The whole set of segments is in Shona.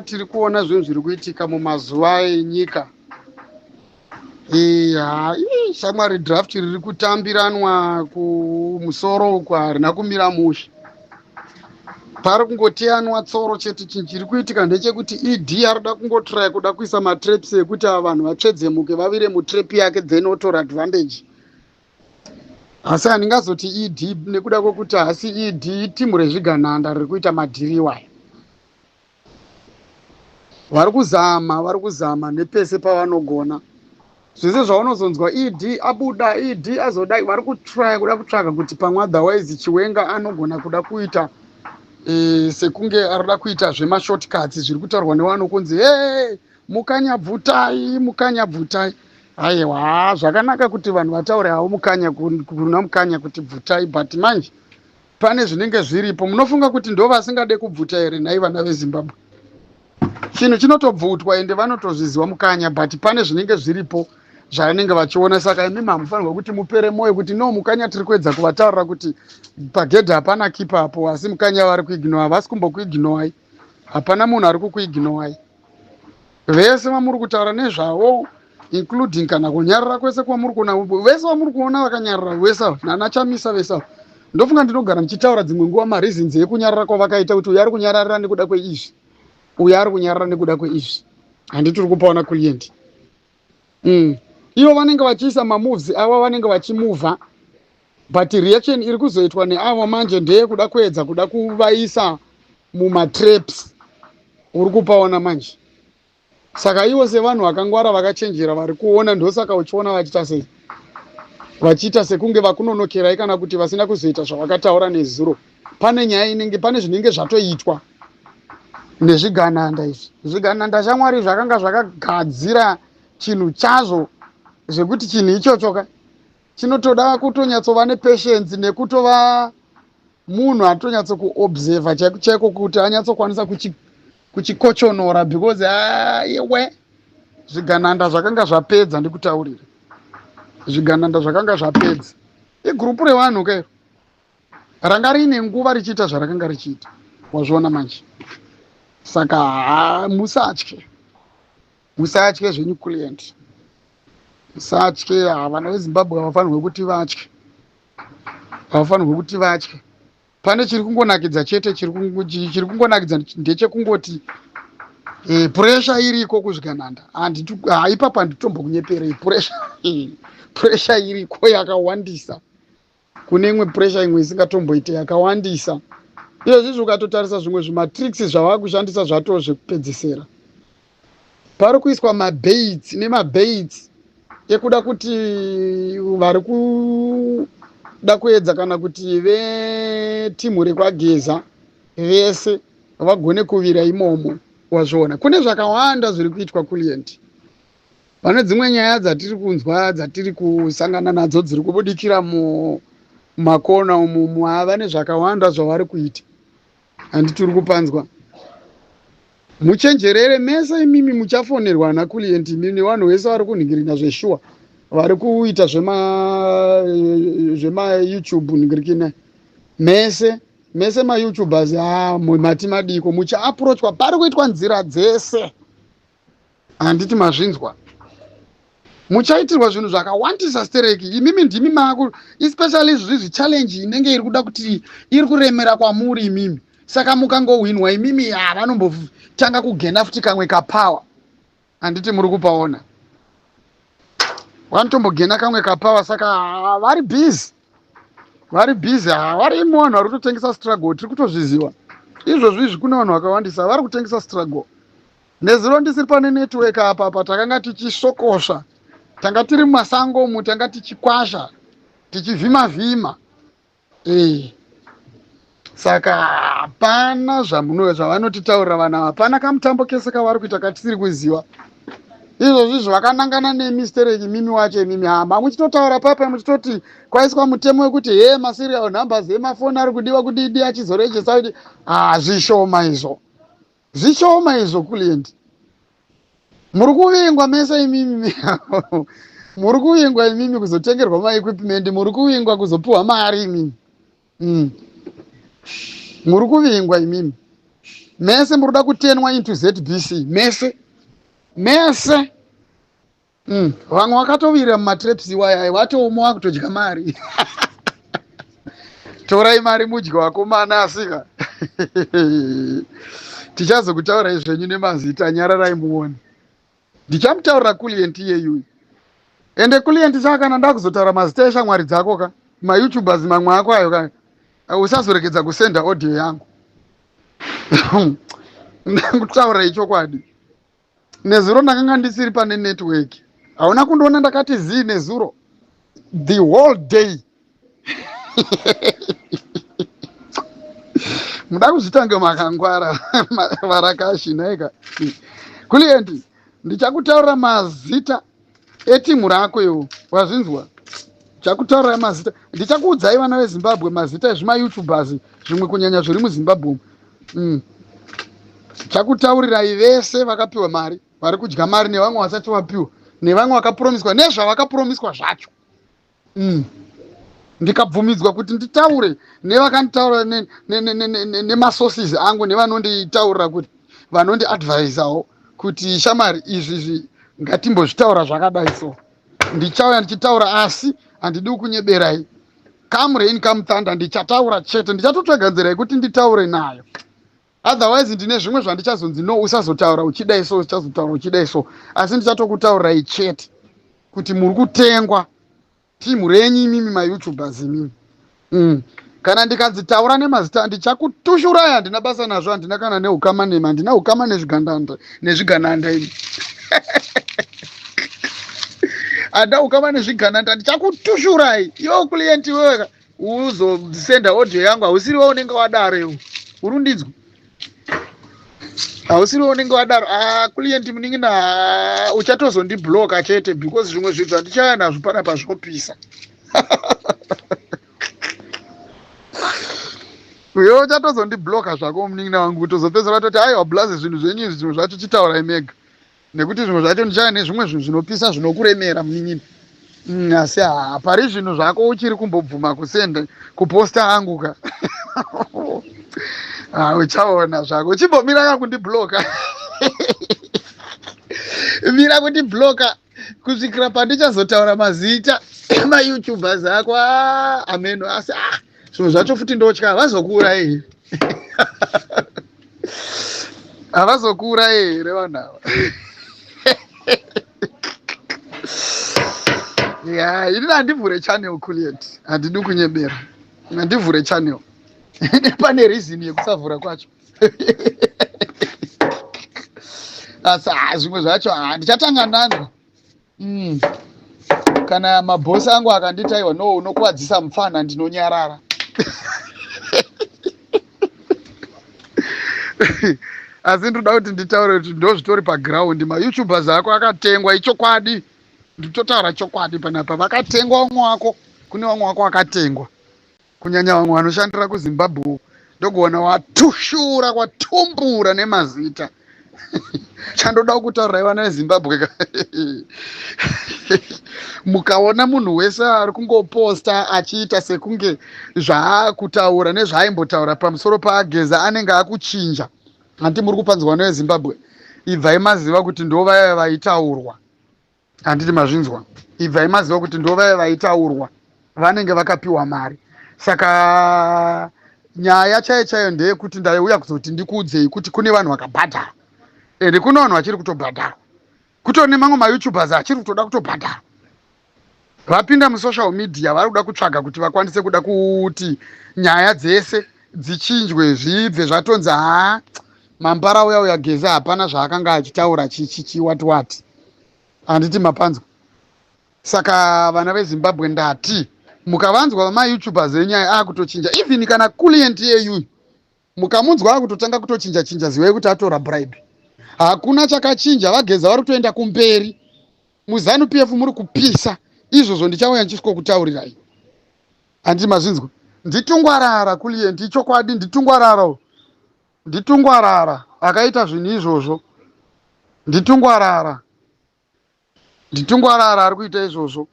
tiri kuona zvinhu zviri kuitika mumazuva enyika. Shamwari draft riri kutambiranwa kumusoro uku harina kumira mushe. Pari kungoteyanwa tsoro chete. Chinhu chiri kuitika ndechekuti ED arida kungotraya kuda kuisa matraps ekuti ava vanhu vatsvedzemuke vavire mutrap yake then otora advantage. Asi handingazoti ED nekuda kwokuti hasi ED timu rezviganhanda riri kuita madhiriwaya. Vari kuzama nepese pavanogona. Zvese zvaunozonzwa ED abuda, ED azoda, vari kutraya kuda kutsvaga kuti pamwe otherwise Chiwenga anogona kuda kuita sekunge arida kuita zvemashortcuts zviri kutaurwa nevanhu kunzi mukanya bvutai. Aiwa, zvakanaka kuti vanhu vataure havo kuna mukanya kuti bvutai, but manje pane zvinenge zviripo. Munofunga kuti ndo vasingade kubvuta here nhai vana veZimbabwe? Chinhu chinotobvutwa ende vanotozviziva mukanya, but pane zvinenge zviripo zvavanenge vachiona. Saka imi hamufanirwa kuti mupere moyo kuti no mukanya tiri kuedza kuvataurira kuti pagedhi hapana kipa apo, asi mukanya vari kuignora. Havasi kumbokuignowai, hapana munhu ari kukuignowai. Vese vamuri kutaura nezvavo, including kana kunyarara kwese kwamuri kuona, vese vamuri kuona vakanyarara vese nana Chamisa vese. Ndofunga ndinogara ndichitaura dzimwe nguva mareasons ekunyarara kwavakaita, kuti uyu ari kunyarara nekuda kweizvi, uyu ari kunyarara nekuda kweizvi. Handiti uri kupaona kuriendi. Ivo vanenge vachiisa mamoves ava, vanenge vachimuvha, but reaction iri kuzoitwa neavo manje ndeye kuda kuedza kuda kuvaisa mumatraps. Uri kupaona manje. Saka ivo sevanhu vakangwara vakachenjera vari kuona, ndosaka uchiona vachiita sei, vachiita sekunge vakunonokerai kana kuti vasina kuzoita zvavakataura nezuro. Pane nyaya inenge, pane zvinenge zvatoitwa nezviganhanda izvi. Zviganhanda shamwari zvakanga zvakagadzira chinhu chazvo zvekuti chinhu ichocho chinotoda kutonyatsova nepatience nekutova munhu atonyatso kuobserva chaiko kuti anyatsokwanisa kuchikochonora, because yewe zviganhanda zvakanga zvapedza. Ndikutaurira, zviganhanda zvakanga zvapedza. Igurupu revanhu kairo ranga riine nguva richiita zvarakanga richiita, wazviona manje. Saka musatye zvenyu client, musatye. Vana veZimbabwe havafanirwe kuti vatye, havafanirwe kuti vatye. Pane chiri kungonakidza chete, chiri kungonakidza ndechekungoti pressure iriko kuzviganhanda. Ipapo handitombokunyeperei, pressure iriko yakawandisa. Kune imwe pressure imwe isingatomboite yakawandisa. Izvozvi ukatotarisa zvimwe zvimatricks zvava kushandisa zvato zvekupedzisira, pari kuiswa mabaits nemabaits ekuda kuti vari kuda kuedza kana kuti vetimu rekwageza vese vagone kuvira imomo. Wazviona kune zvakawanda zviri kuitwa client. Pane dzimwe nyaya dzatiri kunzwa, dzatiri kusangana nadzo, dziri kubudikira mumakona umu, ava nezvakawanda zvavari kuita. Handiti uri kupanzwa. Muchenjerere mese imimi muchafonerwa nakulienti, imimi vanhu vese vari kunhingirina zveshuwa, vari kuita zvema YouTube nhingirikina mese maYoutubers mati madiko muchaapproachwa, pari kuitwa nzira dzese. Handiti mazvinzwa. Muchaitirwa zvinhu zvakawandisa stereki. Imimi ndimi especially izvi challenge inenge iri kuda kuti iri kuremera kwamuri imimi. Saka mukangohwinwa imimi vanombotanga kugena futi kamwe kapower. Handiti muri kupaona. Vanotombogena kamwe kapower, saka vari busy. Vari busy, vari vanhu vari kutotengesa struggle, tiri kutozviziva. Izvozvi izvi kuna vanhu vakawandisa vari kutengesa struggle. Nezuro ndisiri pane network apa takanga tichisokosha. Tanga tiri mumasango umu, tanga tichikwasha, tichivhima. Saka hapana zvavanotitaurira vana, hapana kamutambo kese kavari kuita katisiri kuziva. Izvozvi zvakanangana nemistereki mimi wacho imimi hama muchitotaura papa muchitoti kwaiswa mutemo wekuti maserial numbers emafoni ari kudiwa kudidi achizorejesa kuti zvishoma izvo client. Muri kuvingwa mese imimi. Muri kuvingwa imimi kuzotengerwa maequipment, muri kuvingwa kuzopiwa mari imimi. Muri kuvingwa imimi. mese muri kuda kutenwa into ZBC mese vamwe vakatovira mumatrepsi waya watooma wakutodya mari torai mari mudyi wakomana asika tichazokutaura izvenyu nemazita nyararai muone ndichamutaurira client yeyu ende client saka kana ndakuzotaura mazita eshamwari dzako ka mayoutubers mamwe ako ayo ka usazorekedza kusenda audio yangu ndakutaura ichokwadi nezuro ndakanga ndisiri pane network hauna kundoona ndakati zii nezuro the whole day muda kuzvitanga makangwara varakashi naika client ndichakutaurira mazita etimu rako iwo wazvinzwa chakutaurira mazita ndichakuudzai vana vezimbabwe mazita ezvimayoutubers zvimwe kunyanya zviri muzimbabwe chakutaurirai vese vakapiwa mari vari kudya mari nevamwe vasati vapiwa nevamwe vakapromiswa nezvavakapromiswa zvacho ndikabvumidzwa kuti nditaure nevakanditaura nemasources angu nevanonditaurira kuti vanondiadvisawo kuti shamari izvi ngatimbozvitaura zvakadai so ndichauya ndichitaura asi handidi kunyeberai come rain come thunder ndichataura chete ndichatotsvaganzirai kuti nditaure nayo otherwise ndine zvimwe zvandichazonzi no usazotaura uchidai so uchazotaura uchidai so asi ndichatokutaurirai chete kuti muri kutengwa timu renyu imimi mayoutubers imimi kana ndikadzitaura nemazita ndichakutushurai handina basa nazvo handina kana neukama nema handina ukama nezvigananda imi handa ukama nezvigananda ndichakutushurai iwo client weka uzosenda audio yangu hausiriwo unenge wadaro iwo urundidzwa hausiriwo unenge wadaro client muningina uchatozondibloka chete because zvimwe zvinhu handichaya nazvo panapa zvopisa uyo uchatozondibloka zvako muningina wangu kutozopedzera vatoti aiwa blaze zvinhu zvenyu zvinhu zvacho chitaurai mega nekuti zvimwe zvacho ndichaya nezvimwe zvinhu zvinopisa zvinokuremera muningina asi hapari zvinhu zvako uchiri kumbobvuma kusenda kuposta angu ka uchaona zvako uchimbomira kakundibloka mira kundibloka kusvikira pandichazotaura mazita emayoutubers ako ameno asi zvinhu zvacho futi ndotya havazokuurai havazokuurai here vanhu ava ini handivhure channel client handidi kunyebera handivhure channel pane reason yekusavhura kwacho asi zvimwe zvacho ndichatanga nanzwa kana mabhosi angu akanditi aiwa no unokuwadzisa mufana ndinonyarara asi ndoda kuti nditaure kuti ndozvitori paground mayoutubers ako akatengwa ichokwadi nditotaura chokwadi panapa vakatengwa vamwe wako kune vamwe wako vakatengwa kunyanya vamwe vanoshandira kuzimbabwe ndokuona watushura kwatumbura nemazita chandoda kutaurirai vana vezimbabwe mukaona munhu wese ari kungoposta achiita sekunge zvaakutaura nezvaaimbotaura pamusoro paageza anenge akuchinja handi muri kupanzwa nevezimbabwe ibvai maziva kuti ndo vaya vaitaurwa handiti mazvinzwa ibvai maziva kuti ndo vaya vaitaurwa vanenge vakapiwa mari saka nyaya chaiyo chaiyo ndeyekuti ndaiuya kuzoti ndikuudzei kuti kune vanhu vakabhadhara ende kune vanhu vachiri kutobhadhara kutone mamwe mayoutubers achiri kutoda kutobhadhara vapinda musocial media vari kuda kutsvaga kuti vakwanise kuda kuti nyaya dzese dzichinjwe zvibve zvatonzi mambara uya geza hapana zvaakanga achitaura chiwatiwati handiti mapanzwa saka vana vezimbabwe ndati mukavanzwa vamayoutubers enyaya akutochinja even kana client yeyu mukamunzwa akutotanga kutochinja chinja zivai kuti atora bribe hakuna chakachinja vageza vari kutoenda kumberi muzanu pf muri kupisa izvozvo ndichauya ndichisiko kutaurirai handiti mazvinzwa nditungwarara client ichokwadi nditungwarara akaita zvinhu izvozvo nditungwarara ari kuita izvozvo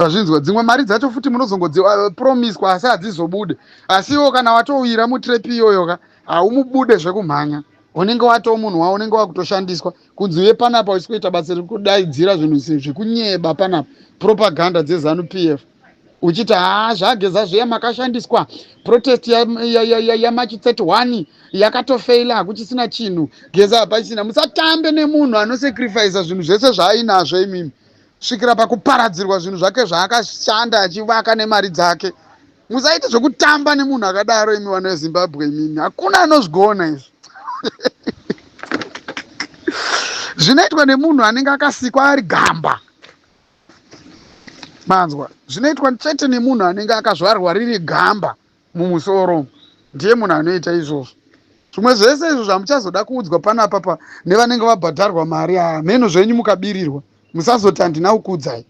azvinzwa dzimwe mari dzacho futi munozongodzipromiswa asi hadzizobude asi iwo kana watowira mutrepi iyoyo ka haumubude zvekumhanya, unenge watoo munhu wavo, unenge wakutoshandiswa kunzi uye panapa uchikuita basa rekudaidzira zvinhu zvekunyeba panapa, propaganda dzeZANU-PF, uchiti zvageza zviya makashandiswa, protest yamachi 31 yakatofeila, hakuchisina chinhu, geza hapachina. Musatambe nemunhu anosacrifice zvinhu zvese zvaainazvo imimi, svikira pakuparadzirwa zvinhu zvake zvaakashanda achivaka nemari dzake. Musaite zvokutamba nemunhu akadaro imi vana veZimbabwe imimi, hakuna anozvigona izvi. Zvinoitwa nemunhu anenge akasikwa ari gamba, manzwa, zvinoitwa chete nemunhu anenge akazvarwa riri gamba mumusoro, ndiye munhu anoita izvozvo. Zvimwe zvese izvo zvamuchazoda kuudzwa panapa nevanenge vabhadharwa mari, mheno zvenyu mukabirirwa, musazoti handina kukuudzai.